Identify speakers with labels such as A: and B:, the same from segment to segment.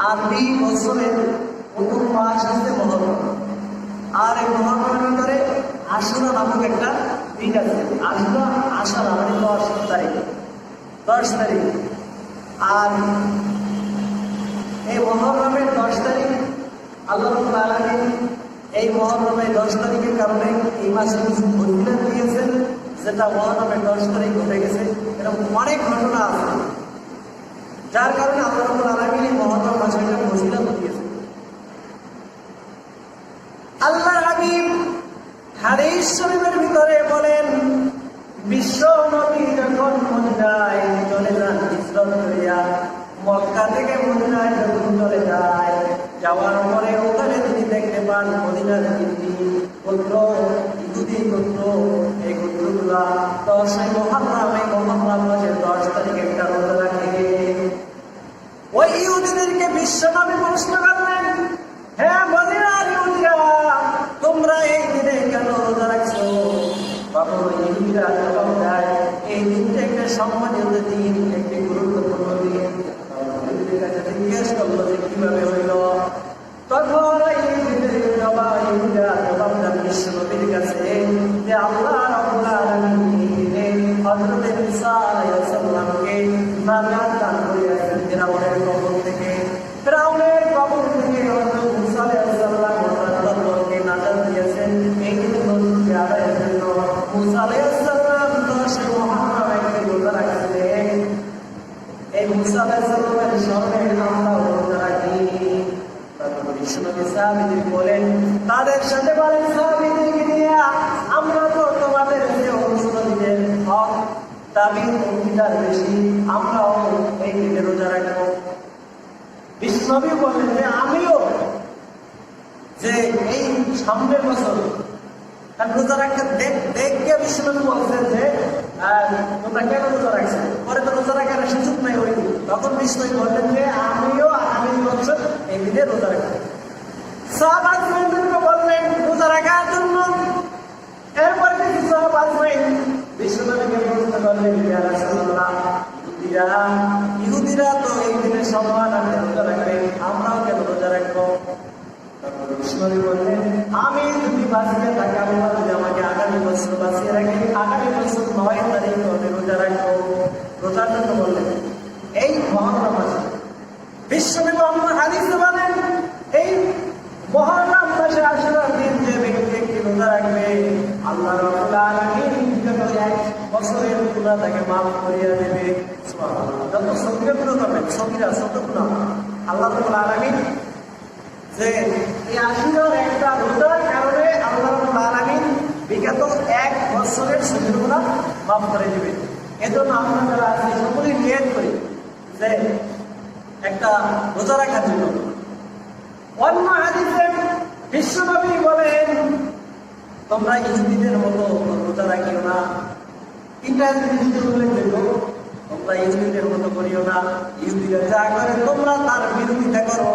A: আরবি বছরের প্রথম মাস হচ্ছে মহরম। আর এই মহরমের ভিতরে আশুরা নামক একটা দিন আছে। আশুরা আষাঢ় মানে 10 তারিখ। আর এই মহরমের 10 তারিখ আল্লাহ রাব্বুল আলামিন এই মহরমের 10 তারিখের কারণে এই মাসে কিছু ফজিলত দিয়েছেন, যেটা মহরমের 10 তারিখ ঘটে গেছে। এরকম অনেক ঘটনা আছে, যার কারণে আল্লাহ রাব্বুল আলামিন এই মহরম মাসে একটা ফজিলত দিয়েছেন। আল্লাহর হাবিব হাদিস শরীফের ভিতরে বলেন, বিশ্ব নবী যখন মদিনায় চলে যান হিজরত করিয়া, মক্কা থেকে মদিনায় যখন চলে যায়, যাওয়ার পরে ওখানে তিনি দেখতে পান মদিনার তিনটি গোত্র, ইহুদি গোত্র। এই গোত্রগুলা 10 মুহররম মাসের 10 তারিখে একটা রোজা রাখে। ওই ইহুদিদেরকে বিশ্বনবী প্রশ্ন করলেন, হে মদিনার ইহুদিরা, তোমরা এই দিনে কেন রোজা রাখছো? তখন ইহুদিরা জবাব দেয়, এই দিনটা একটা সম্মানিত দিন, একটি গুরুত্বপূর্ণ দিন। জিজ্ঞেস করলো যে কিভাবে হইল? তখন ইহুদিরা জবাব দেন বিশ্বনবীর কাছে যে আল্লাহ রাব্বুল আলামিন হযরত ঈসা আলাইহিস সালামকে নাজাত দান করিয়াছেন ফিরআউনের কবল থেকে। ফিরআউনের কবল থেকে হযরত ঈসা আলাইহিস সালামকে নাজাত দিয়েছেন। এই দিনটি আদায়ের জন্য ঈসা আলাইহিস সালাম 10 মুহররম একটি রোজা রাখছিলেন। এই ঈসা আলাইহিস সালামের স্মরণে আমরা রোজা রাখি। তারপর বিশ্বনবী সাহাবীদের বলেন, তাদের সাথে বলেন, সাহাবীদেরকে নিয়ে আমরা তো তোমাদের যে অনুসারীদের হক দাবি অঙ্গীকার বেশি, আমরাও এই দিনে রোজা রাখবো। বিশ্বনবী বলেন যে আমিও যে এই সামনের বছর রোজা রাখতে দেখে বিশ্বনবী বলছেন যে তোমরা কেন রোজা রাখছো? পরে তো রোজা রাখার সুযোগ নাই ওই দিন। তখন বিশ্বনবী বললেন যে আমিও আগামী বছর এই দিনে রোজা রাখবো। সাহাবায়ে বললেন রোজা রাখার জন্য। এরপরে কিছু সাহাবায়ে বিশ্বনবীকে প্রশ্ন করলেন, ইয়া রাসূলুল্লাহ, ইহুদিরা তো এই দিনে সম্মান আর রোজা রাখবে, আমরাও কেন রোজা রাখবো? বিশ্বনবী বললেন, আমি যদি বাঁচিয়ে থাকি, আল্লাহ যদি আমাকে আগামী বছর বাঁচিয়ে রাখি, আগামী বছর 9 তারিখ আমি রোজা রাখবো। রোজার জন্য বললেন এই মহরম মাসে। বিশ্বনবী অন্য হাদিসে বলেন, এই মহরম মাসে আশুরার দিন যে ব্যক্তি একটি রোজা রাখবে, আল্লাহ রাব্বুল আলামিন এক বছরের গুনাহ তাকে মাফ করিয়ে দেবে। সুবহানাল্লাহ। যত সগীরা গুনাহ করবেন, সগীরা ছোট গুনাহ, আল্লাহ রাব্বুল আলামিন যে এই আশুরার একটা রোজার কারণে আল্লাহ রাব্বুল আলামিন বিগত 1 বছরের সগীরা গুনাহ মাফ করে দেবে। এজন্য আমরা যারা আছি সকলেই নিয়ত করি যে একটা রোজা রাখার জন্য। অন্য হাদিসে বিশ্বনবী বলেন, তোমরা ইহুদিদের মতো রোজা রাখিও না। তিনটা জিনিস উল্লেখযোগ্য, তোমরা ইহুদিদের মতো করিও না। ইহুদিরা যা করে তোমরা তার বিরোধিতা করো।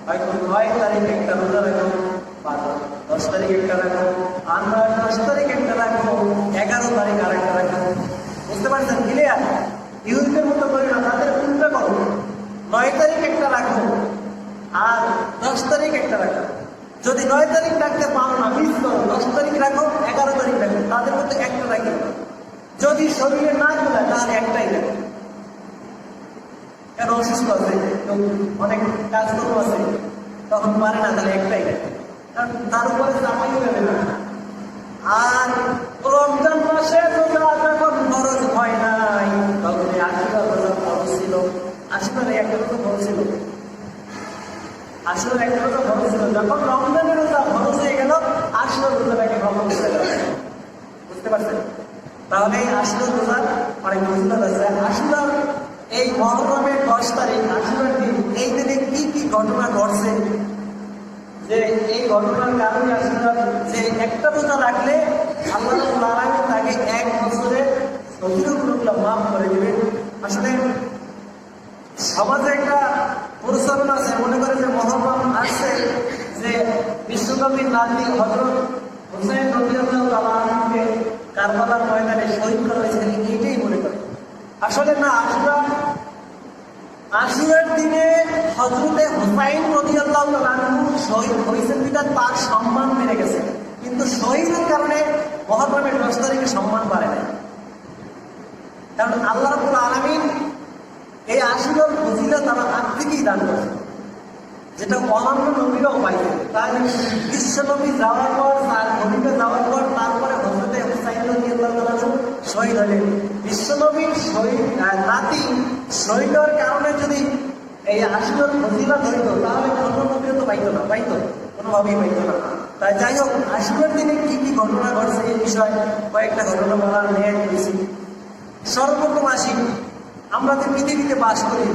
A: হয়তো 9 তারিখ একটা রোজা রাখো, 10 তারিখ একটা রাখো, আর 10 তারিখ একটা রাখো, 11 তারিখ আর একটা রাখো। বুঝতে পারছেন? ক্লিয়ার? ইহুদিদের মতো করি না, তাদের উল্টা করো। 9 তারিখ একটা রাখো আর 10 তারিখ একটা রাখো। যদি 9 তারিখ রাখতে পারো না, মিস করো, 10 তারিখ রাখো, 11 তারিখ রাখো, তাদের মধ্যে একটা রাখো। যদি শরীরে না চলে তাহলে একটাই রাখো। কেন অসুস্থ আছে, অনেক কাজকর্ম আছে, তখন পারে না, তাহলে একটাই রাখো। কারণ তার উপরে চাপাই যাবে না। আর রমজান মাসে রোজা যখন খরচ হয় নাই, তখন এই আশুরা রোজা খরচ ছিল। আশুরার একটা রোজা খরচ ছিল, আশুরার একটা রোজা খরচ ছিল। যখন রমজানের রোজা খরচ হয়ে গেল, আশুরার রোজাটাকে খরচ হয়ে গেল। বুঝতে পারছেন? তাহলে এই আশুরার রোজার অনেক ফজিলত আছে। আশুরার এই মহরমের 10 তারিখ আশুরার দিন, এই দিনে কি কি ঘটনা ঘটছে, যে এই ঘটনার কারণে আশুরার যে একটা রোজা রাখলে আল্লাহ রাব্বুল আলামিন তাকে 1 বছরের সগীরগুলো মাফ করে দিবেন। আসলে সমাজে একটা প্রচলন আছে, মনে করে যে মহরম আসছে যে বিশ্বনবীর নাতি হযরত হুসাইন রাদিয়াল্লাহু তাআলা আনহুকে কারবালার ময়দানে শহীদ করা হয়েছে, এইটাই মনে করে। আসলে না, আশুরার দিনে হযরতে হুসাইন রাদিয়াল্লাহু তাআলা আনহু শহীদ হয়েছেন বিধায় তার সম্মান বেড়ে গেছে, কিন্তু শহীদের কারণে মুহররমের 10 তারিখে সম্মান বাড়ে না। কারণ আল্লাহ রাব্বুল আলামিন এই আশুরার ফজিলত তারা আগ থেকেই দান করেছে, যেটা অন্যান্য নবীরাও পাইছে। তাই বিশ্ব নবী যাওয়ার পর, তার নবীকে যাওয়ার পর তারপরে হযরতে হুসাইন রাদিয়াল্লাহু তাআলা শহীদ হলেন। বিশ্ব নবীর শহীদ নাতি শহীদের কারণে যদি এই আশুরার ফজিলত হইত, তাহলে অন্য নবীও তো পাইতো না, কোনোভাবেই পাইতো না। তাই যাই হোক, আশুরার দিনে কি কি ঘটনা ঘটছে এই বিষয়ে কয়েকটা ঘটনা বলার নিয়ে দিয়েছি। সর্বপ্রথম আসি, আমরা যে পৃথিবীতে বাস করি,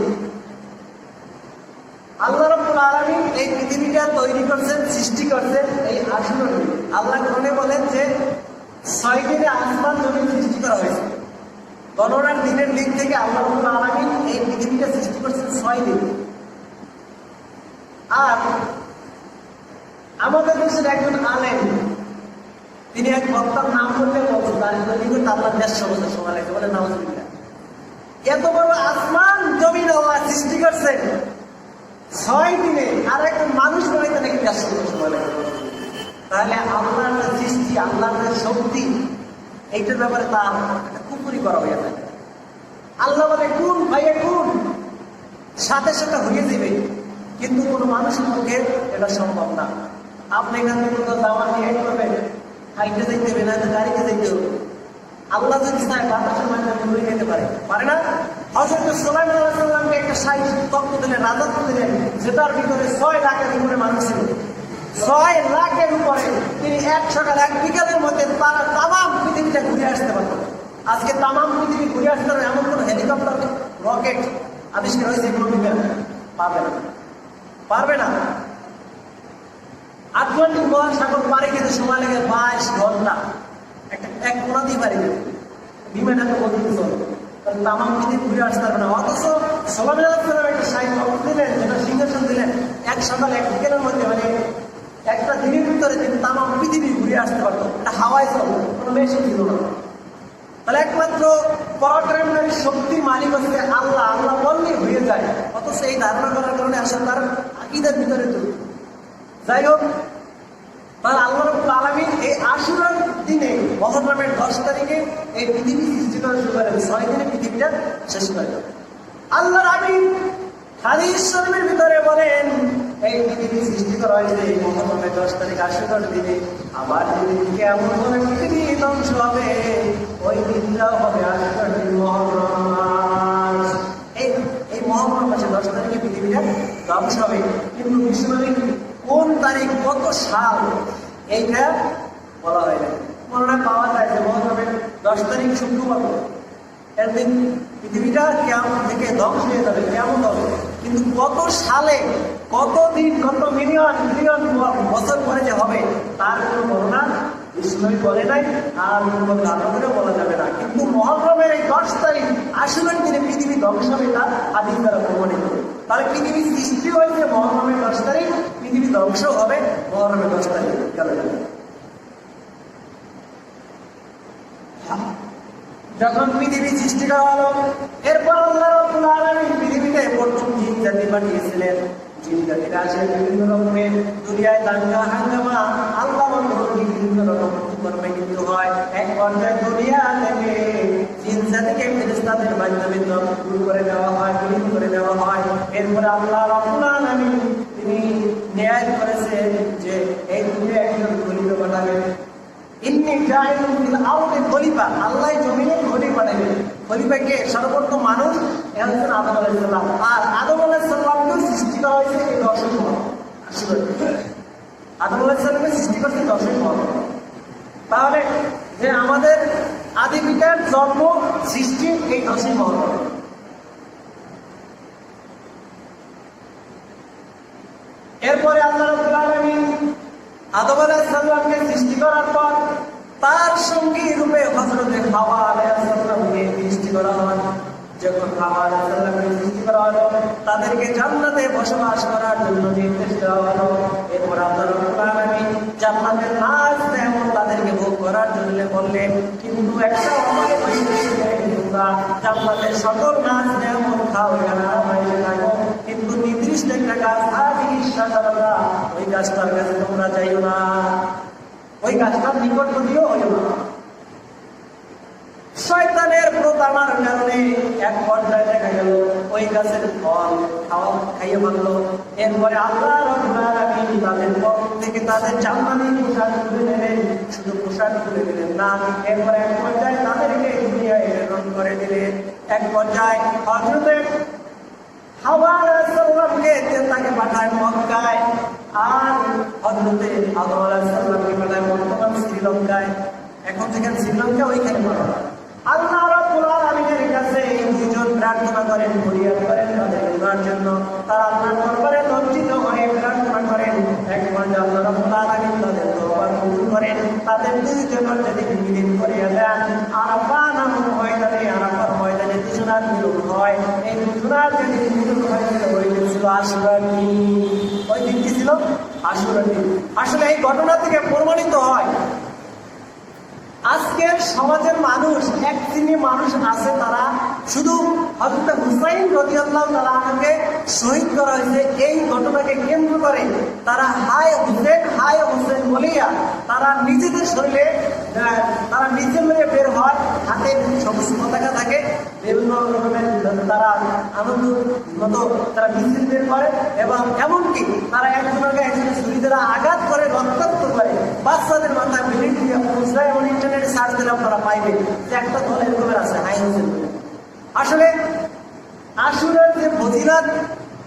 A: আল্লাহ রাব্বুল আলামিন এই পৃথিবীটা তৈরি করছেন, সৃষ্টি করছেন এই আশুরার দিনে। আল্লাহ কোরআনে বলেন যে 6 দিনে আসমান জমিন সৃষ্টি করা হয়েছে। গণনার দিনের দিক থেকে আল্লাহ রাব্বুল আলামিন এই পৃথিবীটা সৃষ্টি করছেন 6 দিন। আর আমাদের দেশের একজন আলেম, তিনি এক বক্তার নাম করতে বলছেন, তার নিকট আল্লাহ 150 বছর সময় লাগে, বলে নাউজুবিল্লাহ। এত বড় আসমান জমিন আল্লাহ সৃষ্টি করছেন 6 দিনে, আর একজন মানুষ বানাইতে নাকি 150 বছর সময় লাগে। তাহলে আল্লাহর যে সৃষ্টি, আল্লাহর যে শক্তি, এইটার ব্যাপারে তার একটা কুফরি করা হয়ে থাকে। আল্লাহ বলে কোন ভাইয়ে কোন, সাথে সাথে হয়ে যাবে, কিন্তু কোনো মানুষের পক্ষে এটা সম্ভব না। আপনি এখান থেকে কোথাও যাওয়া নিয়ে করবেন, হাইটে যাইতে হবে, না গাড়িতে যাইতে হবে। আল্লাহ যদি চায় বাতাসের মাধ্যমে ঘুরে যেতে পারে না? হযরত সুলাইমান আলাইহিস সালামকে একটা শাহী তখ্ত দিলেন, রাজত্ব দিলেন, যেটার ভিতরে 6 লাখের উপরে মানুষ ছিল। 6 লাখের উপরে তিনি এক সকাল এক বিকালের মধ্যে তারা তামাম পৃথিবীটা ঘুরে আসতে পারতেন। আজকে তামাম পৃথিবী ঘুরে আসতে হবে এমন কোন হেলিকপ্টার, রকেট আবিষ্কার হয়েছে এগুলো পারবে না। আটলান্টিক মহাসাগর পাড়ি খেতে সময় লাগে 22 ঘন্টা, এক কোনা দিয়ে পারি বিমান এত গতিতে চলে, তামাম পৃথিবী ঘুরে আসতে পারবে না। অথচ সুলাইমান আলাইহিস সালাম একটা শাহী তখ্ত দিলেন, যেটা সিংহাসন দিলেন, এক সকাল এক বিকেলের মধ্যে, মানে একটা দিনের ভিতরে তিনি তামাম পৃথিবী ঘুরে আসতে পারতো। এটা হাওয়ায় চল, কোনো মেশিন ছিল না। তাহলে একমাত্র পরাক্রমশালী শক্তির মালিক হচ্ছে আল্লাহ। আল্লাহ বললেই হয়ে যায়, অথচ এই ধারণা করার কারণে আসলে তার আকীদার ভিতরে তো। যাই হোক, তাহলে আল্লাহ রাব্বুল আলামিন এই আশুরার দিনে মুহররমের 10 তারিখে এই পৃথিবী সৃষ্টি করা শুরু করেন, 6 দিনে পৃথিবীটা শেষ করে। আল্লাহ রাব্বুল হাদিস শরীফের ভিতরে বলেন এই পৃথিবী সৃষ্টি করা হয়েছে এই মুহররমের 10 তারিখ আশুরার দিনে। আবার যেদিন কিয়ামত হবে পৃথিবী ধ্বংস হবে, ওই দিনটাও হবে আশুরার দিন, মুহররম মাস। এই মুহররম মাসে 10 তারিখে পৃথিবীটা ধ্বংস হবে। কিন্তু বিশ্বনবী কোন তারিখ, কত সাল, এইটা বলা হয় না। মনে পাওয়া যায় যে মুহররমের 10 তারিখ শুক্রবার, একদিন পৃথিবীটা কিয়ামত থেকে ধ্বংস হয়ে যাবে, কিয়ামত হবে। কিন্তু কত সালে, কত দিন, কত মিলিয়ন মিলিয়ন বছর পরে যে হবে তার কোনো বর্ণনা বিশ্বনবী বলে নাই, আর কোনো জাদুঘরেও বলা যাবে না। কিন্তু মুহররমের এই 10 তারিখ আশুরার দিনে পৃথিবী ধ্বংস হবে, তা হাদিস দ্বারা প্রমাণিত। তাহলে পৃথিবী সৃষ্টি হয়েছে মুহররমের 10 তারিখ, পৃথিবী ধ্বংস হবে মুহররমের 10 তারিখ। যখন পৃথিবী সৃষ্টি করা হলো, এরপর আল্লাহ রাব্বুল আলামিন পৃথিবীতে প্রথম জিন জাতি পাঠিয়েছিলেন। জিন জাতিরা আসে বিভিন্ন রকমের দুনিয়ায় দাঙ্গা হাঙ্গামা, আল্লাহ বন্ধুকে বিভিন্ন রকম কর্মে কিন্তু হয়। এক পর্যায়ে দুনিয়া থেকে জিন জাতিকে ফেরেশতাদের মাধ্যমে দূর করে দেওয়া হয়, বিলীন করে দেওয়া হয়। এরপরে আল্লাহ রাব্বুল আলামিন তিনি ন্যায় করেছেন যে এই দুনিয়া একজন খলিফা পাঠাবেন। ইন্নী জাইলুন ফিল আরদি খলিফা, আল্লাহ জমিনে খলিফা পাঠাবেন। খলিফাকে সর্বপ্রথম মানুষ হচ্ছেন আদম আলাইহিস সালাম, আর আদম আলাইহিস সালামকে সৃষ্টি করা হয়েছে এই 10 মুহররম। আদম আলাইহিস সালামকে সৃষ্টি করতে 10 মুহররম। তাহলে যে আমাদের আদি পিতার জন্ম সৃষ্টি এই 10 মুহররম। এরপরে আল্লাহ রাব্বুল আলামিন আদম আলাইহিস সালামকে সৃষ্টি করার পর তার সঙ্গী রূপে হযরত হাওয়া আলাইহিস সালামকে সৃষ্টি করা হয়। যখন হাওয়া আলাইহিস সালামকে সৃষ্টি করা হলো, তাদেরকে জান্নাতে বসবাস করার জন্য নির্দেশ দেওয়া হলো। এরপর আল্লাহ রাব্বুল আলামিন জান্নাতের নাজ নেয়ামত তাদেরকে ভোগ করার জন্য বললেন, কিন্তু একটা আমাকে তোমরা জান্নাতের সকল নাজ নেয়ামত খাও, এখানে আরামাইশে থাকো, কিন্তু নির্দিষ্ট মাশাআল্লাহ, ওই গাছটার কাছে তোমরা যাইও না, ওই গাছটার নিকট যদিও হইও না। শয়তানের প্রতারণার কারণে এক পর্যায়ে দেখা গেল ওই গাছের ফল খাইয়ে মানলো। এরপরে আল্লাহ রাব্বুল আলামিন তাদের পক্ষ থেকে তাদের জান্নাতি পোশাক তুলে নিলেন। শুধু পোশাক তুলে দিলেন না, এরপরে এক পর্যায়ে তাদেরকে দুনিয়ায় প্রেরণ করে দিলেন। এক পর্যায়ে হযরতে হাওয়া আলাইহিস সালামকে তাকে পাঠায় মক্কায়, আর হযরতে আদম আলাইহিস সালামকে পাঠায় বর্তমান শ্রীলঙ্কায়। এখন যেখানে শ্রীলঙ্কা ওইখানে পাঠায়। আল্লাহ রাব্বুল আলামিনের কাছে এই দুইজন প্রার্থনা করেন, ফরিয়াদ করেন তাদের গুনার জন্য। তারা আল্লাহর দরবারে লজ্জিত হয়ে প্রার্থনা করেন। এক পর্যায়ে আল্লাহ রাব্বুল আলামিন তাদের তওবা কবুল করেন, তাদের দুইজনের যদি বিলীন করিয়া দেন। আরাফা নামক ময়দানে, আরাফার ময়দানে দুজনার মিলন হয়। এই দুজনার যদি মিলন হয়েছিল ওই দিন ছিল আশুরার দিন। ওই দিন কি ছিল? আশুরার দিন। আসলে এই ঘটনা থেকে প্রমাণিত হয় আজকের সমাজের মানুষ, এক শ্রেণীর মানুষ আছে, তারা শুধু হযরত হুসাইন রাদিয়াল্লাহু তাআলা আনহুকে শহীদ করা হয়েছে এই ঘটনাকে কেন্দ্র করে তারা হায় হোসেন বলিয়া তারা নিজেদের শরীরে তারা নিজের মেরে বের হয়, হাতে সবুজ পতাকা থাকে, বিভিন্ন রকমের তারা আনন্দ মতো তারা মিছিল বের করে, এবং এমনকি তারা একজনকে একজনের ছুরি দ্বারা আঘাত করে, রক্তাক্ত করে, বাচ্চাদের মাথায় মিলিট দিয়ে পৌঁছায়। এবং ইন্টারনেটে সার্চ দিলে আপনারা পাইবে যে একটা দল এরকমের আছে, হাই হোসেন। আসলে আশুরার যে ফজিলত,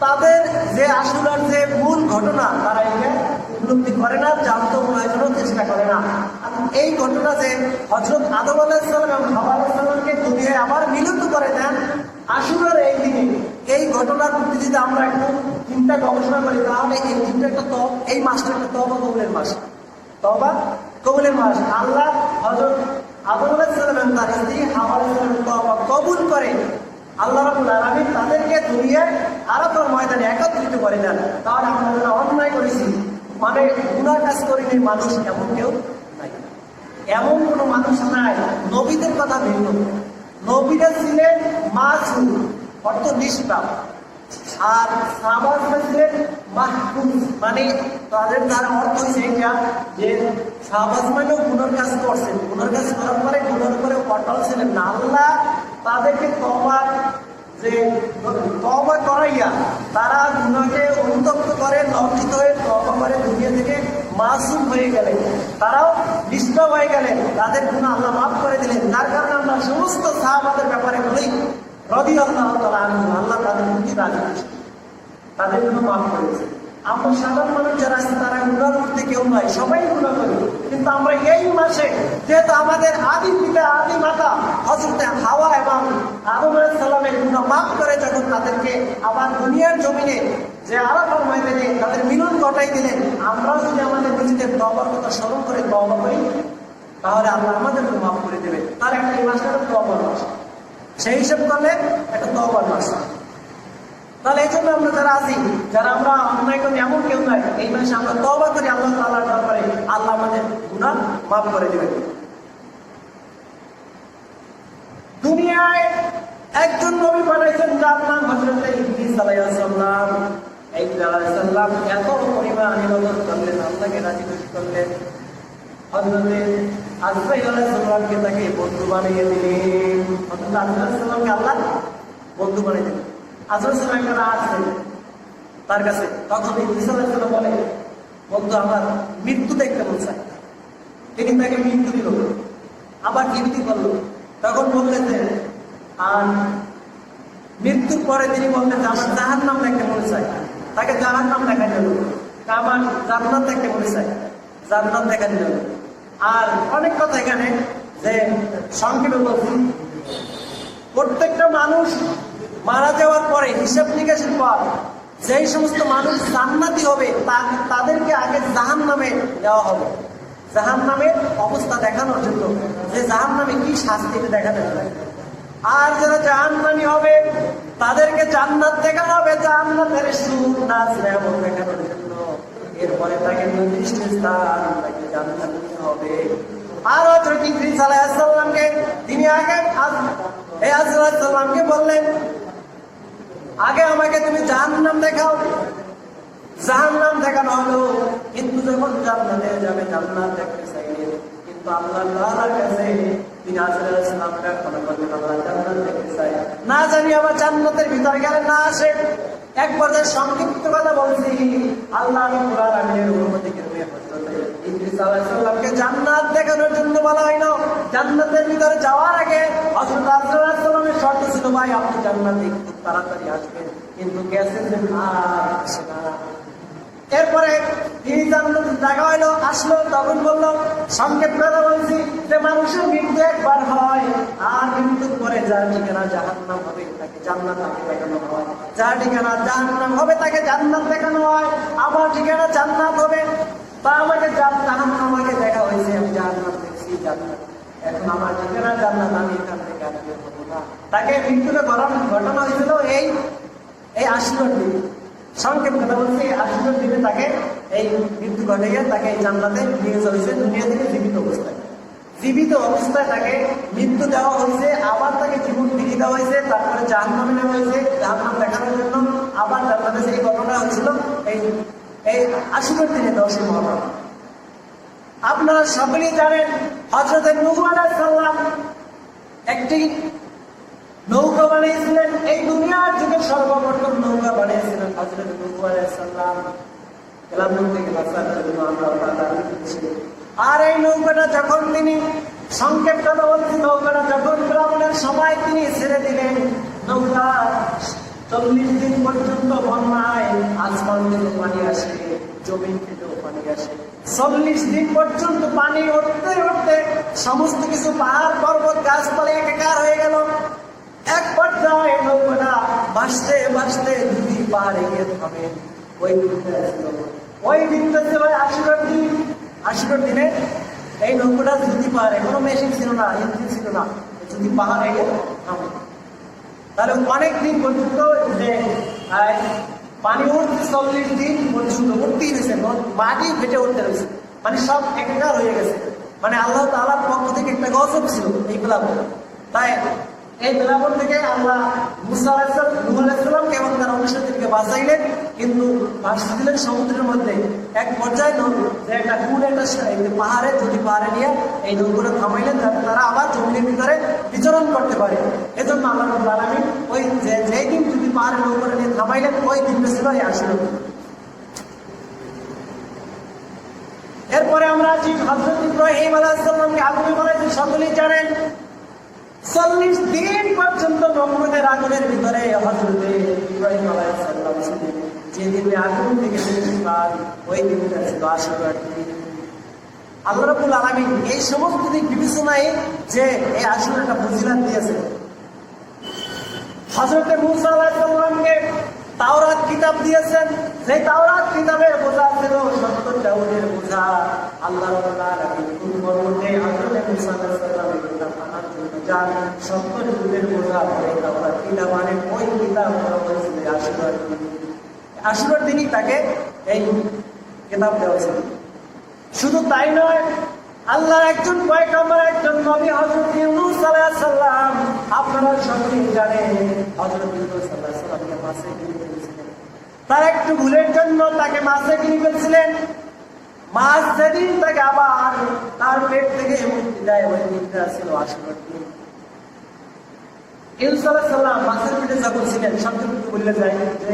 A: তাদের যে আশুরার যে মূল ঘটনা, তারা এটা উপলব্ধি করে না, জানতে প্রয়োজনও চেষ্টা করে না। এই ঘটনা যে হযরত আদম আলাইহিস সালাম এবং হাওয়া আলাইহিস সালামকে দুনিয়ায় আবার মিলিত করে দেন আশুরার এই দিনে, এই ঘটনার প্রতি যদি আমরা একটু চিন্তা গবেষণা করি, তাহলে এই দিনটা একটা এই মাসটা একটা তওবা কবুলের মাস। তওবা কবুলের মাস। আল্লাহ হযরত আদম আলাইহিস সালাম এবং তার স্ত্রী হাওয়া আলাইহিস সালামের তওবা কবুল করে আল্লাহ রাব্বুল আলামিন তাদেরকে দুনিয়ায় আরাফার ময়দানে একত্রিত করে দেন। তাহলে আমরা যারা অন্যায় করেছি, মানে গুনাহ কাজ করিনি, মানুষ এমন কেউ নাই, এমন কোনো মানুষ নাই। নবীদের কথা ভিন্ন। নবীরা ছিলেন মাসুম, অর্থ নিষ্পাপ, আর সাহাবারা ছিলেন মাহফুজ, মানে তাদের দ্বারা অর্থ হয়েছে এটা যে সাহাবাজ মানেও গুনার কাজ করছেন, গুনার কাজ করার পরে গুনার উপরে অটল ছিলেন না। আল্লাহ তাদেরকে তওবা করাইয়া তারা গুনাহকে অনুতপ্ত করে, লজ্জিত হয়ে তওবা করে দুনিয়া থেকে মাসুম হয়ে গেলেন, তারাও নিষ্পাপ হয়ে গেলেন, তাদের গুনাহ আল্লাহ মাফ করে দিলেন। তার কারণে আমরা সমস্ত সাহাবাদের ব্যাপারে বলি রাদিয়াল্লাহু তাআলা আনহু, আল্লাহ তাদের প্রতি রাজি হয়েছে, তাদের জন্য মাফ করেছে। আমরা সাধারণ মানুষ যারা আছে তারা গুনাহ করতে কেউ নয়, সবাই গুনাহ করি। কিন্তু আমরা এই মাসে যেহেতু আমাদের আদি পিতা আদি মাতা হযরত হাওয়া এবং আদম আলাইহিস সালামের গুনাহ মাফ করে যখন তাদেরকে আবার দুনিয়ার জমিনে যে আরাফার ময়দানে তাদের মিলন ঘটাই দিলেন, আমরাও যদি আমাদের নিজেদের তওবার কথা স্মরণ করে তওবা করি, তাহলে আল্লাহ আমাদেরকে মাফ করে দেবে। তার একটা এই মাসটা তওবার মাস, সেই হিসাব করলে একটা তওবার মাস। তাহলে এই জন্য আমরা যারা আছি, যারা আমরা অন্যায় করি এমন কেউ নয়, এই মাসে আমরা তওবা করি আল্লাহ তাআলার দরবারে, আল্লাহ আমাদের গুনাহ মাফ করে দেবেন। দুনিয়ায় একজন নবী পাঠাইছেন যার নাম হযরত ইদ্রিস আলাইহিস সালাম। এই আলাইহিস সালাম এত পরিমাণ ইবাদত করলেন, আল্লাহকে রাজি খুশি করলেন, হযরত আজরাইল আলাইহিস সালামকে তাকে বন্ধু বানিয়ে দিলেন। হযরত আজরাইল আলাইহিস সালামকে আল্লাহ বন্ধু বানিয়ে দিলেন। আজরাইল সালাম একটা আসছে তার কাছে, তখন ইদ্রিস আলাইহিস সালাম বলে, বন্ধু আমার মৃত্যু দেখতে মন চায়। তিনি তাকে মৃত্যু দিল, আবার জীবিত করলো। তখন বললেন যে, আর মৃত্যুর পরে তিনি বললেন যে আমার জাহান্নাম দেখতে মনে চায়। তাকে জাহান্নাম দেখা দিল, আমার জান্নাত দেখতে মনে চায়, জান্নাত দেখা দিল। আর অনেক কথা এখানে যে সংক্ষেপে বলছি, প্রত্যেকটা মানুষ মারা যাওয়ার পরে হিসাব নিকাশের পর যেই সমস্ত মানুষ জান্নাতি হবে তাদেরকে আগে জাহান্নামে দেওয়া হবে, জাহান্নামের অবস্থা দেখানোর জন্য, যে জাহান্নামে কি শাস্তি দেখানো হবে। আর যারা জাহান্নামী হবে তাদেরকে জান্নাত দেখানো হবে, জান্নাতের সুখ নাচ নেমন দেখানোর জন্য। এরপরে তাকে নির্দিষ্ট স্থান তাকে জান্নাত দিতে হবে। আর হযরত ইদ্রিস আলাইহিস সালামকে তিনি আগে আজরাইল আলাইহিস সালামকে বললেন, আগে আমাকে তুমি জাহান্নাম দেখাও, জাহান্নাম দেখানো হলো, কিন্তু যখন জান্নাতে যাবে জান্নাত দেখতে চাইলেন, কিন্তু আল্লাহ তাআলার কাছে তিনি আলাইহিস সালাম প্রার্থনা করলেন, আল্লাহ জান্নাত দেখতে চাই, না জানি আবার জান্নাতের ভিতরে গেলে না আসে। এক পর্যায়ে সংক্ষিপ্ত কথা বলছি, আল্লাহ রাব্বুল আলামিনের অনুমতি ক্রমে হযরত ইদ্রিস আলাইহিস সালামকে জান্নাত দেখানোর জন্য বলা হলো। জান্নাতের ভিতরে যাওয়ার আগে হযরত আজরাইল আলাইহিস সালামের শর্ত ছিল, ভাই আপনি জান্নাতে খুব তাড়াতাড়ি আসবেন, কিন্তু গেছেন যে আর আসে না। এরপরে তিনি জান্নাতে দেখা হইলো, আসলো, তখন বললো, সংক্ষেপ কথা বলছি, যে মানুষের মৃত্যু একবার হয়, আর মৃত্যুর পরে যার ঠিকানা জাহান্নাম হবে তাকে জান্নাত দেখানো হয়, যার ঠিকানা জাহান্নাম হবে তাকে জান্নাত দেখানো হয়। আমার ঠিকানা জান্নাত হবে, তা আমাকে জাহান্নাম আমাকে দেখা হয়েছে, আমি জাহান্নাম দেখছি, জান্নাত এখন আমার ঠিকানা জান্নাত, আমি এখান থেকে আর বের হবো না। তাকে মৃত্যুটা ঘটানো হয়েছিল এই আশীর্বাদ দিন। সংক্ষেপ কথা বলছি, আশীর্বাদ দিনে তাকে এই মৃত্যু ঘটাইয়া তাকে এই জান্নাতে নিয়ে যাওয়া হয়েছে, দুনিয়া থেকে জীবিত অবস্থায়। জীবিত অবস্থায় তাকে মৃত্যু দেওয়া হয়েছে, আবার তাকে জীবন ফিরিয়ে দেওয়া হয়েছে, তারপরে জাহান্নামে নেওয়া হয়েছে জাহান্নাম দেখানোর জন্য, আবার জান্নাতে সেই ঘটনা হয়েছিল এই আশীর্বাদ দিনে 10 মহরম। আপনারা সকলেই জানেন হযরত নূহ আলাইহিস সালাম একটি নৌকা বানিয়েছিলেন, এই দুনিয়ার যুগে সর্বপ্রথম নৌকা বানিয়েছিলেন হযরত নূহ আলাইহিস সালাম। কালাম থেকে বাঁচার জন্য আমরা আর এই নৌকাটা যখন তিনি, সংক্ষেপ কথা বলছি, নৌকাটা যখন ফেরাউনের সময় তিনি ছেড়ে দিলেন, নৌকা 40 দিন পর্যন্ত বন্যায়, আসমান থেকে পানি আসে, জমিন থেকেও পানি আসে, 40 দিন পর্যন্ত পানি উঠতে উঠতে সমস্ত কিছু পাহাড় পর্বত গাছপালা একাকার হয়ে গেল। এক পর্যায়ে নৌকাটা ভাসতে ভাসতে দুই পাহাড়ে গিয়ে থামে। ওই দিনটা ছিল আশীর্বাদ দিনে এই নৌকাটা যদি পাহাড়ে, কোনো মেশিন ছিল না, ইঞ্জিন ছিল না, যদি পাহাড়ে গিয়ে থামে, তাহলে অনেক দিন পর্যন্ত যে পানি উঠতে 40 দিন পর্যন্ত উঠতেই রয়েছে, মাটি ফেটে উঠতে রয়েছে, মানে সব একাকার হয়ে গেছে। মানে আল্লাহ তাআলার পক্ষ থেকে একটা গজব ছিল এই প্লাবন। তাই এই প্লাবন থেকে আল্লাহ মুসা আলাইহিস সালাম, নূহ আলাইহিস সালামকে এবং তার অনুসারীদেরকে বাঁচাইলেন, কিন্তু ভাসতে দিলেন সমুদ্রের মধ্যে। এক পর্যায়ে যে একটা কোন একটা পাহাড়ে, যদি পাহাড়ে নিয়ে এই নৌকাটা থামাইলেন, যাতে তারা আবার জমিনের ভিতরে বিচরণ করতে পারে। এজন্য আল্লাহ রাব্বুল আলামিন ওই যেই দিন যদি পাহাড়ে নৌকাটা নিয়ে থামাইলেন, ওই দিনটা ছিল এই আশীর্বাদ। এরপরে আমরা আছি হযরত ইব্রাহিম আলাইহিস সালামকে আগুনে বানাইতে সকলেই জানেন। 40 দিন পর্যন্ত নমরুদের আগুনের ভিতরে হযরত ইব্রাহিম আলাইহিস সালাম ছিলেন। যেদিন আগুন থেকে মুক্তি, ওই দিনটা ছিল আশীর্বাদ। আল্লাহ রাব্বুল আলামিন এই সমস্ত দিক বিবেচনায় যে এই আশীর্বাদটা ফজিলত দিয়েছে। হযরত মূসা আলাইহিস সালামকে তাওরাত কিতাব দিয়েছেন, যে তাওরাত কিতাবের বোঝা ছিল 70 দাউদের বোঝা। আল্লাহ রাব্বুল আলামিন কোন মর্মে হযরত মূসা আলাইহিস সালামের কিতাব আনার জন্য যান 70 যুগের বোঝা পড়ে তাওরাত কিতাব আনেন, ওই কিতাব পড়া হয়েছিল আশীর্বাদ দিনই তাকে এই কিতাব দেওয়া ছিল। শুধু তাই নয়, আল্লাহর একজন পয়গম্বর, একজন নবী হযরত ইউনূস আলাইহিস সালাম, আপনারা সকলেই জানেন হযরত ইউনূস আলাইহিস সালামকে মাছে কিনে ফেলেছিলেন। তার একটু ভুলের জন্য তাকে মাছে কিনে ফেলছিলেন। মাছ যেদিন তাকে আবার তার পেট থেকে মুক্তি দেয়, ওই দিনটা ছিল আশীর্বাদ দিন। ইউনূস আলাইহিস সালাম মাছের পেটে যখন ছিলেন, সংক্ষেপে বললে যায় যে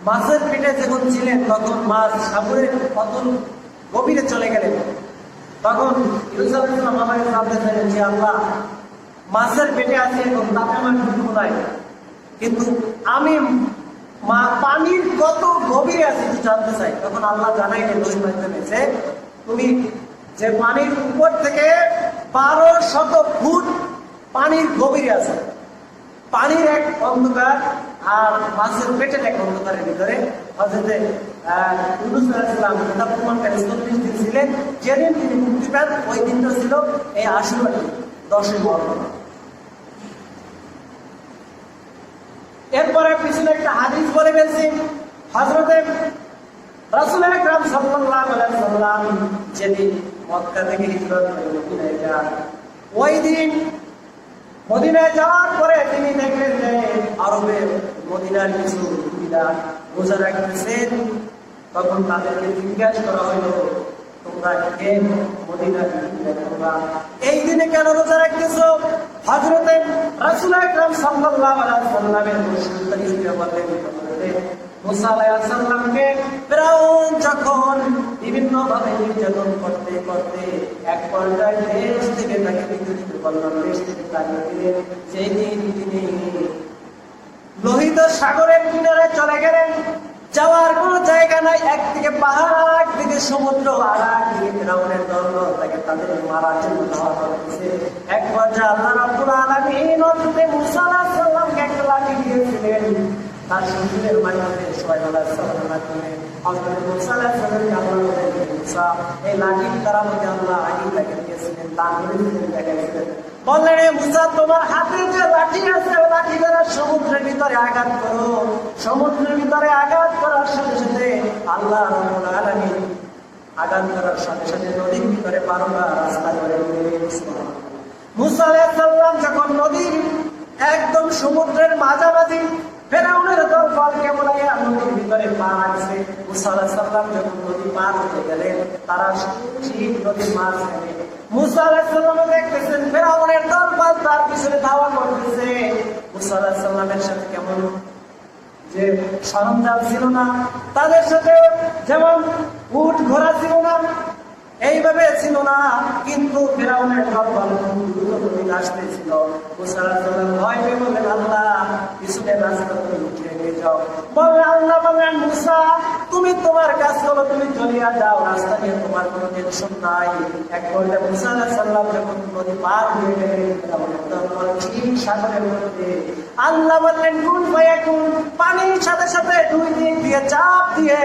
A: মাছের পেটে যখন ছিলেন তখন মাছ সাগরের অতল গভীরে চলে গেলেন। তখন ইউনূস আলাইহিস সালাম আমাকে জানতে চাইলেন যে আল্লাহ, মাছের পেটে আছে এবং তাতে আমার দুঃখ নাই, কিন্তু আমি পানির কত গভীরে আছে একটু জানতে চাই। তখন আল্লাহ জানাইলেন ওই মাধ্যমে যে তুমি যে পানির উপর থেকে 1200 ফুট পানির গভীরে আছে, পানির এক অন্ধকার আর মাছের পেটের এক অন্ধকারের ভিতরে হযরত ইউনূস আলাইহিস সালাম এটা প্রমাণকারী 40 দিন ছিলেন। যেদিন তিনি মুক্তি পান, ওই দিনটা ছিল এই আশীর্বাদ 10 মহরম। এরপরে পিছনে একটা হাদিস বলে ফেলছি, হযরত রাসূল আকরাম সাল্লাল্লাহু আলাইহি ওয়াসাল্লাম যেদিন মক্কা থেকে হিজরত করে মদিনায় যান, ওই দিন মদিনায় যাওয়ার পরে তিনি দেখলেন যে আরবে মদিনার কিছু ইহুদিরা রোজা রাখতেছেন, তখন তাদেরকে জিজ্ঞাসা করা হলো, তোমরা কে মদিনার ইহুদিরা, তোমরা এই দিনে কেন রোজা রাখতেছো? হযরতে রাসূল আকরাম সাল্লাল্লাহু আলাইহি ওয়াসাল্লামের মুশরিকরা ইহুদিরা বললেন, মুসা আলাইহিস সালামকে ফিরআউন যখন বিভিন্ন ভাবে নির্যাতন করতে করতে এক পর্যায়ে দেশ থেকে তাকে বিতাড়িত করলেন, দেশ থেকে তাড়িয়ে দিলেন, সেই দিন তিনি লোহিত সাগরের কিনারে চলে গেলেন। যাওয়ার কোন জায়গা নাই, একদিকে পাহাড় আর একদিকে সমুদ্র, আর একদিকে ফিরআউনের দল তাকে তাদের মারার জন্য ধাওয়া করতেছে। এক পর্যায়ে আল্লাহ রাব্বুল আলামিন হযরত মুসা আলাইহিস সালামকে একটা লাঠি দিয়েছিলেন, তার শরীরের মাধ্যমে সোহাইব আলাইহিস সালামের মাধ্যমে হযরত মুসা আলাইহিস সালামকে আল্লাহ বলেন, মুসা এই লাঠির কারামতে আল্লাহ আগেই তাকে দিয়েছিলেন, তার বিরুদ্ধে দেখাইছিলেন। বললেন, মুসা তোমার হাতে যে লাঠি আছে, ওই লাঠি দ্বারা সমুদ্রের ভিতরে আঘাত করো। সমুদ্রের ভিতরে আঘাত করার সাথে সাথে আল্লাহ রাব্বুল আলামিন আঘাত করার সাথে সাথে নদীর ভিতরে পারবা রাস্তা করে দিলেন। মুসা আলাইহিস সালাম যখন নদীর একদম সমুদ্রের মাঝামাঝি ফিরআউনের দলবল কেবলাইয়া নদীর ভিতরে পা রাখছে, মুসা আলাইহিস সালাম যখন নদী পার হতে গেলেন, তারা ঠিক নদীর মাঝখানে মুসা আলাইহিস সালাম দেখতেছেন ফিরআউনের দলবল তার পিছনে ধাওয়া করতেছে। মুসা আলাইহিস সালামের সাথে কেমন যে সরঞ্জাম ছিল না, তাদের সাথে যেমন উট ঘোড়া ছিল না, এইভাবে ছিল না, কিন্তু ফিরআউনের দলবল দ্রুত আসতেছিল। মুসা আলাইহিস সালাম ভয় পেয়ে বললেন, আল্লাহ পিছনে রাস্তা তুমি উঠিয়ে নিয়ে যাও। বললেন, আল্লাহ বললেন, মুসা তুমি তোমার কাজ করো, তুমি চলিয়া যাও, রাস্তা নিয়ে তোমার কোনো টেনশন নাই। এক পর্যায়ে মুসা আলাইহিস সালাম যখন নদী পার হয়ে গেলেন, ফিরআউনের দলবল ঠিক সাগরের মধ্যে, আল্লাহ বললেন কুন ফায়াকুন, পানির সাথে সাথে দুই দিক দিয়ে চাপ দিয়ে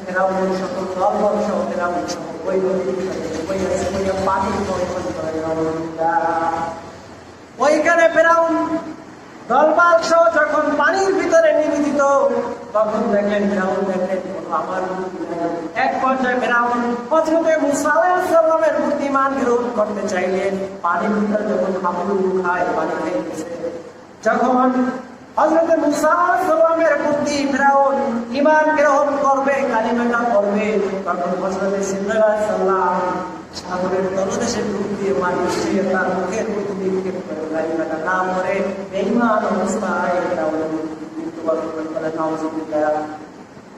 A: ফিরআউনের সকল দলবল সহ ফিরআউন সহ ওই নদীর সাথে পানি ওইখানে ফিরআউন দলবল সহ যখন পানির ভিতরে নিবেদিত, তখন দেখলেন ফিরআউন দেখলেন আমার এক পর্যায়ে ফিরআউন হযরত মুসা আলাইহিস সালামের বুদ্ধিমান গ্রহণ করতে চাইলেন। পানির ভিতরে যখন হাবুডুবু খায়, পানি খাইতেছে, যখন হযরত মুসা আলাইহিস সালামের বুদ্ধি ফিরআউন ঈমান গ্রহণ করবে, কালিমাটা পড়বে, তখন হযরত সিদ্দিক আলাইহিস সালাম সাগরের তলদেশে ডুব দিয়ে পানি ছেড়ে তার মুখের মধ্যে নিক্ষেপ করে কালিমাটা না পড়ে বেঈমান অবস্থায় ফিরআউন মৃত্যুবরণ করে। নাউযুবিল্লাহ।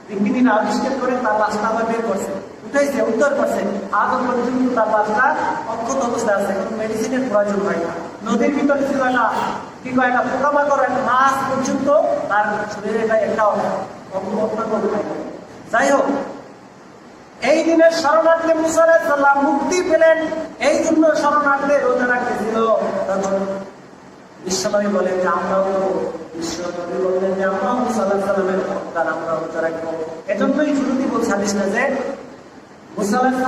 A: বিজ্ঞানীরা আবিষ্কার করে তার লাশটা আবার বের করছে, উঠাইছে, উদ্ধার করছে, আজ পর্যন্ত তার লাশটা অক্ষত অবস্থায় আছে, কোনো মেডিসিনের প্রয়োজন হয় না। নদীর ভিতরে ছিল না কি কয় একটা পোকামাকড়, একটা মাছ পর্যন্ত তার শরীরে একটা যাই হোক, এই দিনের শরণার্থী মুসা আলাইহিস সালাম মুক্তি পেলেন, এই জন্য শরণার্থী রোজা রাখতেছিল। তখন বিশ্বনবী বলেন যে আমরাও বিশ্বনবী বললেন যে আমরাও মুসা আলাইহিস সালামের সন্তান, আমরা রোজা রাখবো। এজন্যই শুরুতেই বলছে হাদিসটা যে মুসা আলাইহিস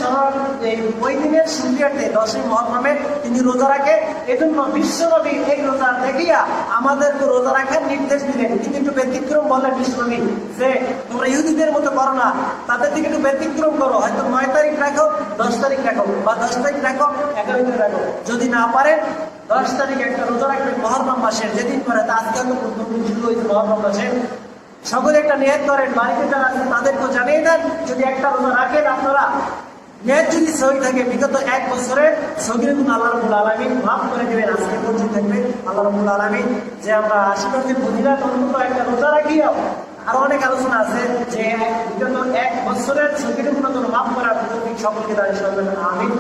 A: সালামের ওই দিনের শুক্রিয়াতে 10ই মুহররমে তিনি রোজা রাখে। এজন্য বিশ্বনবী এই রোজা দেখিয়া আমাদেরকে রোজা রাখার নির্দেশ দিলেন। কিন্তু একটু ব্যতিক্রম বললেন বিশ্বনবী যে তোমরা ইহুদিদের মতো করো না, তাদের থেকে একটু ব্যতিক্রম করো, হয়তো 9 তারিখ রাখো, 10 তারিখ রাখো, বা 10 তারিখ রাখো, 11 তারিখ রাখো, যদি না পারেন 10 তারিখ একটা রোজা রাখবেন মুহররম মাসের, যেদিন করে আজকে তো প্রথম দিন শুরু হয়েছে মুহররম মাসের, সকলে একটা নিয়ত করেন, বাড়িতে যারা আছেন তাদেরকে জানিয়ে দেন, যদি একটা রোজা রাখেন আপনারা, নিয়ত যদি সহি থাকে বিগত 1 বছরের সগীরগুন আল্লাহ রাব্বুল আলামিন মাফ করে দেবেন। আজকে পর্যন্ত থাকবে আল্লাহ রাব্বুল আলামিন যে আমরা আশীর্বাদের ফজিলত অন্তত একটা রোজা রাখিও। আরো অনেক আলোচনা আছে যে বিগত 1 বছরের সগীরগুন মাফ করার তৌফিক সকলকে দান করবেন। আমিন।